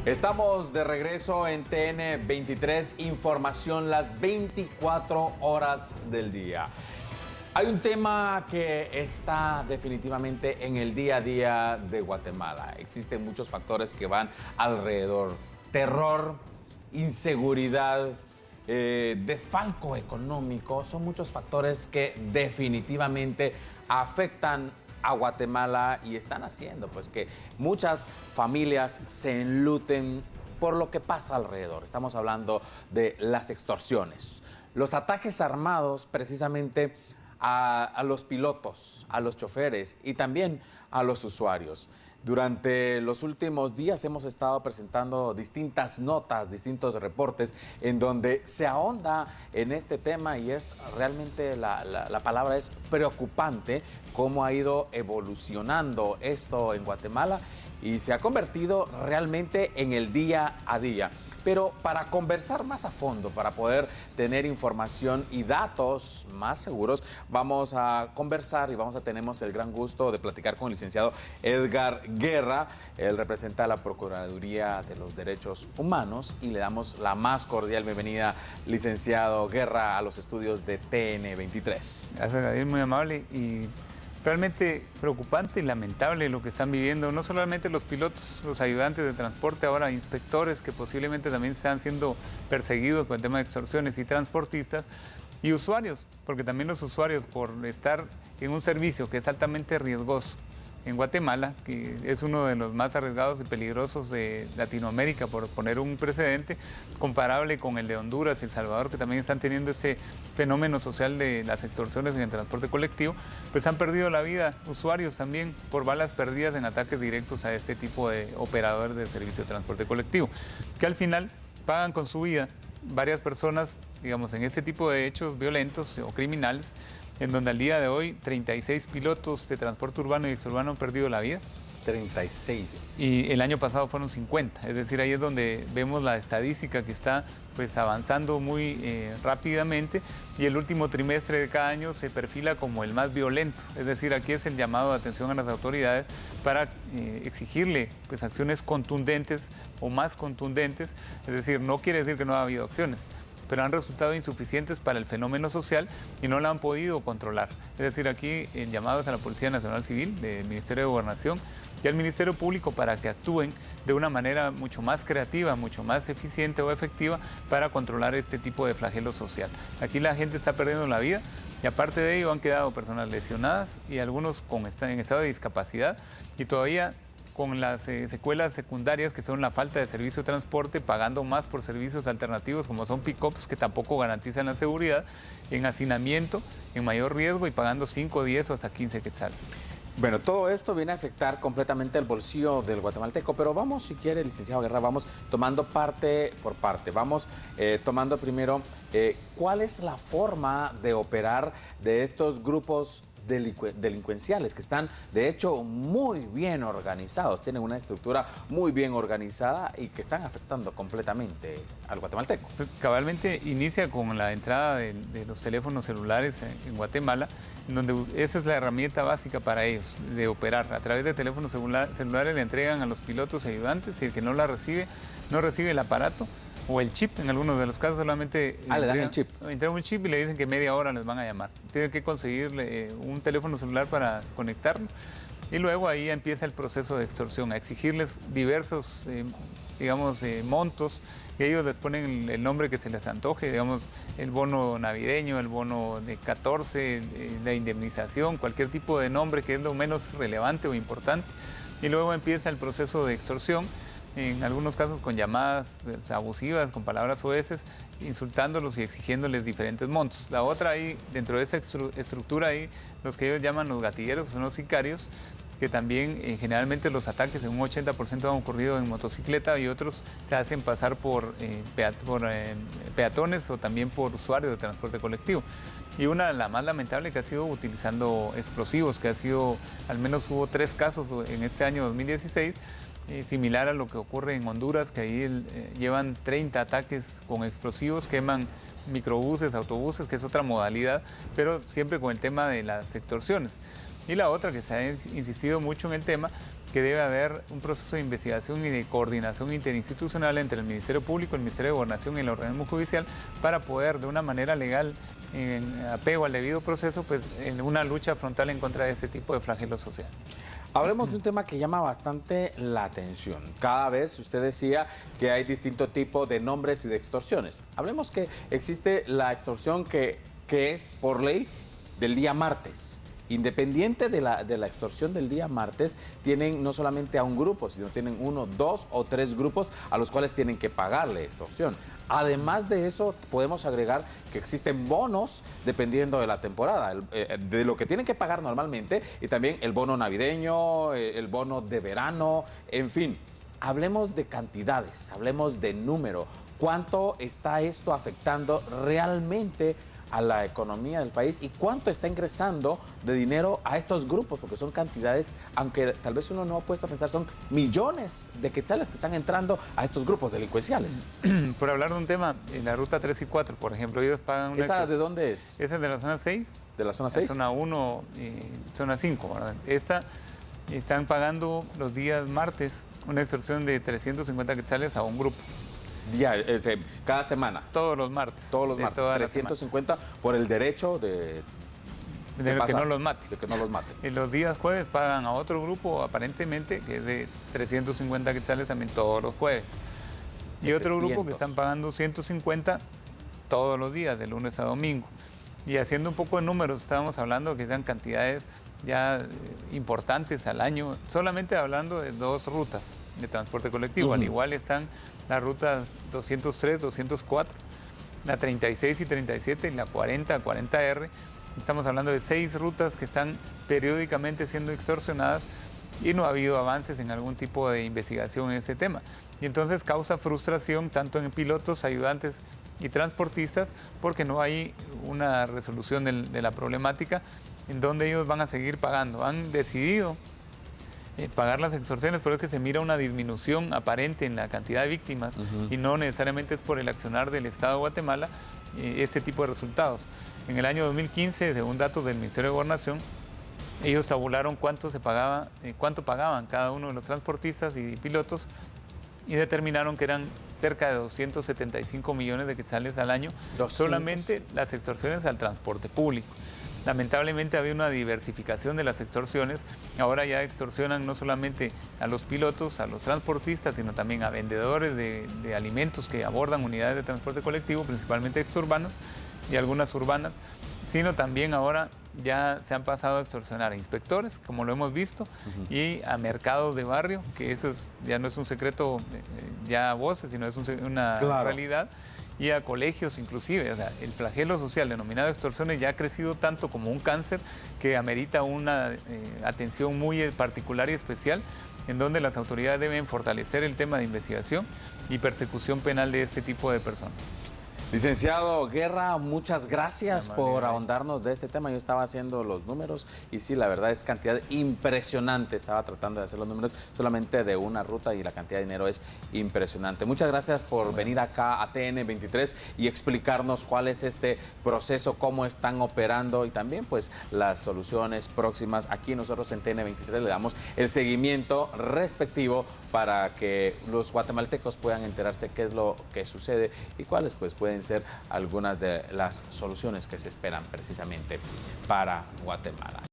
Estamos de regreso en TN 23, información las 24 horas del día. Hay un tema que está definitivamente en el día a día de Guatemala. Existen muchos factores que van alrededor. Terror, inseguridad, desfalco económico. Son muchos factores que definitivamente afectan a Guatemala y están haciendo pues que muchas familias se enluten por lo que pasa alrededor. Estamos hablando de las extorsiones, los ataques armados precisamente a los pilotos, a los choferes y también a los usuarios. Durante los últimos días hemos estado presentando distintas notas, distintos reportes en donde se ahonda en este tema y es realmente la palabra es preocupante cómo ha ido evolucionando esto en Guatemala y se ha convertido realmente en el día a día. Pero para conversar más a fondo, para poder tener información y datos más seguros, vamos a conversar y tenemos el gran gusto de platicar con el licenciado Edgar Guerra. Él representa a la Procuraduría de los Derechos Humanos y le damos la más cordial bienvenida, licenciado Guerra, a los estudios de TN 23. Gracias, Gabriel, muy amable y realmente preocupante y lamentable lo que están viviendo, no solamente los pilotos, los ayudantes de transporte, ahora inspectores que posiblemente también están siendo perseguidos con el tema de extorsiones y transportistas y usuarios, porque también los usuarios por estar en un servicio que es altamente riesgoso en Guatemala, que es uno de los más arriesgados y peligrosos de Latinoamérica, por poner un precedente comparable con el de Honduras y El Salvador, que también están teniendo ese fenómeno social de las extorsiones en el transporte colectivo, pues han perdido la vida usuarios también por balas perdidas en ataques directos a este tipo de operadores de servicio de transporte colectivo, que al final pagan con su vida varias personas, digamos, en este tipo de hechos violentos o criminales, en donde al día de hoy 36 pilotos de transporte urbano y exurbano han perdido la vida. 36. Y el año pasado fueron 50, es decir, ahí es donde vemos la estadística que está pues avanzando muy rápidamente y el último trimestre de cada año se perfila como el más violento, es decir, aquí es el llamado de atención a las autoridades para exigirle pues acciones contundentes o más contundentes, es decir, no quiere decir que no ha habido acciones, pero han resultado insuficientes para el fenómeno social y no la han podido controlar. Es decir, aquí el llamado es a la Policía Nacional Civil, del Ministerio de Gobernación y al Ministerio Público para que actúen de una manera mucho más creativa, mucho más eficiente o efectiva para controlar este tipo de flagelo social. Aquí la gente está perdiendo la vida y aparte de ello han quedado personas lesionadas y algunos en estado de discapacidad y todavía con las secuelas secundarias que son la falta de servicio de transporte, pagando más por servicios alternativos como son pick-ups que tampoco garantizan la seguridad, en hacinamiento, en mayor riesgo y pagando 5, 10 o hasta 15 quetzales. Bueno, todo esto viene a afectar completamente el bolsillo del guatemalteco, pero vamos, si quiere, licenciado Guerra, vamos tomando parte por parte. Vamos tomando primero cuál es la forma de operar de estos grupos delincuenciales que están de hecho muy bien organizados, tienen una estructura muy bien organizada y que están afectando completamente al guatemalteco. Pues, cabalmente inicia con la entrada de los teléfonos celulares en Guatemala, en donde esa es la herramienta básica para ellos de operar. A través de teléfonos celulares le entregan a los pilotos y ayudantes y el que no la recibe, no recibe el aparato o el chip, en algunos de los casos solamente le dan el chip. Entregan un chip y le dicen que media hora les van a llamar. Tienen que conseguirle un teléfono celular para conectarlo y luego ahí empieza el proceso de extorsión, a exigirles diversos, montos y ellos les ponen el nombre que se les antoje, digamos, el bono navideño, el bono de 14, la indemnización, cualquier tipo de nombre que es lo menos relevante o importante y luego empieza el proceso de extorsión. En algunos casos con llamadas abusivas, con palabras soeces, insultándolos y exigiéndoles diferentes montos. La otra ahí, dentro de esa estructura ahí, los que ellos llaman los gatilleros, son los sicarios, que también generalmente los ataques en un 80% han ocurrido en motocicleta y otros se hacen pasar por peatones o también por usuarios de transporte colectivo. Y la más lamentable que ha sido utilizando explosivos, que ha sido, al menos hubo 3 casos en este año 2016, similar a lo que ocurre en Honduras, que ahí llevan 30 ataques con explosivos, queman microbuses, autobuses, que es otra modalidad, pero siempre con el tema de las extorsiones. Y la otra, que se ha insistido mucho en el tema, que debe haber un proceso de investigación y de coordinación interinstitucional entre el Ministerio Público, el Ministerio de Gobernación y el organismo judicial para poder de una manera legal, en apego al debido proceso, pues en una lucha frontal en contra de ese tipo de flagelo social. Hablemos de un tema que llama bastante la atención. Cada vez usted decía que hay distinto tipo de nombres y de extorsiones. Hablemos que existe la extorsión que es por ley del día martes. Independiente de la extorsión del día martes, tienen no solamente a un grupo, sino tienen 1, 2 o 3 grupos a los cuales tienen que pagarle extorsión. Además de eso, podemos agregar que existen bonos dependiendo de la temporada, de lo que tienen que pagar normalmente, y también el bono navideño, el bono de verano, en fin. Hablemos de cantidades, hablemos de número. ¿Cuánto está esto afectando realmente a la economía del país y cuánto está ingresando de dinero a estos grupos? Porque son cantidades, aunque tal vez uno no ha puesto a pensar, son millones de quetzales que están entrando a estos grupos delincuenciales. Por hablar de un tema, en la ruta 3 y 4, por ejemplo, ellos pagan una... ¿Esa de dónde es? Esa es de la zona 6. ¿De la zona 6? Zona 1 y zona 5, ¿verdad? Esta están pagando los días martes una extorsión de 350 quetzales a un grupo. Cada semana. Todos los martes. Todos los martes. 350 por el derecho de que no los mate. De que no los mate. Y los días jueves pagan a otro grupo, aparentemente, que es de 350 quetzales también todos los jueves. Y 700. Otro grupo que están pagando 150 todos los días, de lunes a domingo. Y haciendo un poco de números, estábamos hablando que eran cantidades ya importantes al año, solamente hablando de 2 rutas de transporte colectivo. Al igual están las rutas 203, 204, la 36 y 37 y la 40, 40R. Estamos hablando de 6 rutas que están periódicamente siendo extorsionadas y no ha habido avances en algún tipo de investigación en ese tema. Y entonces causa frustración tanto en pilotos, ayudantes y transportistas porque no hay una resolución de la problemática en donde ellos van a seguir pagando. Han decidido pagar las extorsiones, pero es que se mira una disminución aparente en la cantidad de víctimas y no necesariamente es por el accionar del Estado de Guatemala este tipo de resultados. En el año 2015, según datos del Ministerio de Gobernación, ellos tabularon cuánto pagaban cada uno de los transportistas y pilotos y determinaron que eran cerca de 275 millones de quetzales al año, 200. Solamente las extorsiones al transporte público. Lamentablemente había una diversificación de las extorsiones. Ahora ya extorsionan no solamente a los pilotos, a los transportistas, sino también a vendedores de alimentos que abordan unidades de transporte colectivo, principalmente exurbanas y algunas urbanas, sino también ahora ya se han pasado a extorsionar a inspectores, como lo hemos visto, y a mercados de barrio, que eso ya no es un secreto ya a voces, sino es una realidad. Y a colegios inclusive. O sea, el flagelo social denominado extorsiones ya ha crecido tanto como un cáncer que amerita una atención muy particular y especial, en donde las autoridades deben fortalecer el tema de investigación y persecución penal de este tipo de personas. Licenciado Guerra, muchas gracias por ahondarnos de este tema. Yo estaba haciendo los números y sí, la verdad es cantidad impresionante. Estaba tratando de hacer los números solamente de una ruta y la cantidad de dinero es impresionante. Muchas gracias por venir acá a TN23 y explicarnos cuál es este proceso, cómo están operando y también pues las soluciones próximas. Aquí nosotros en TN23 le damos el seguimiento respectivo para que los guatemaltecos puedan enterarse qué es lo que sucede y cuáles pues pueden ser algunas de las soluciones que se esperan precisamente para Guatemala.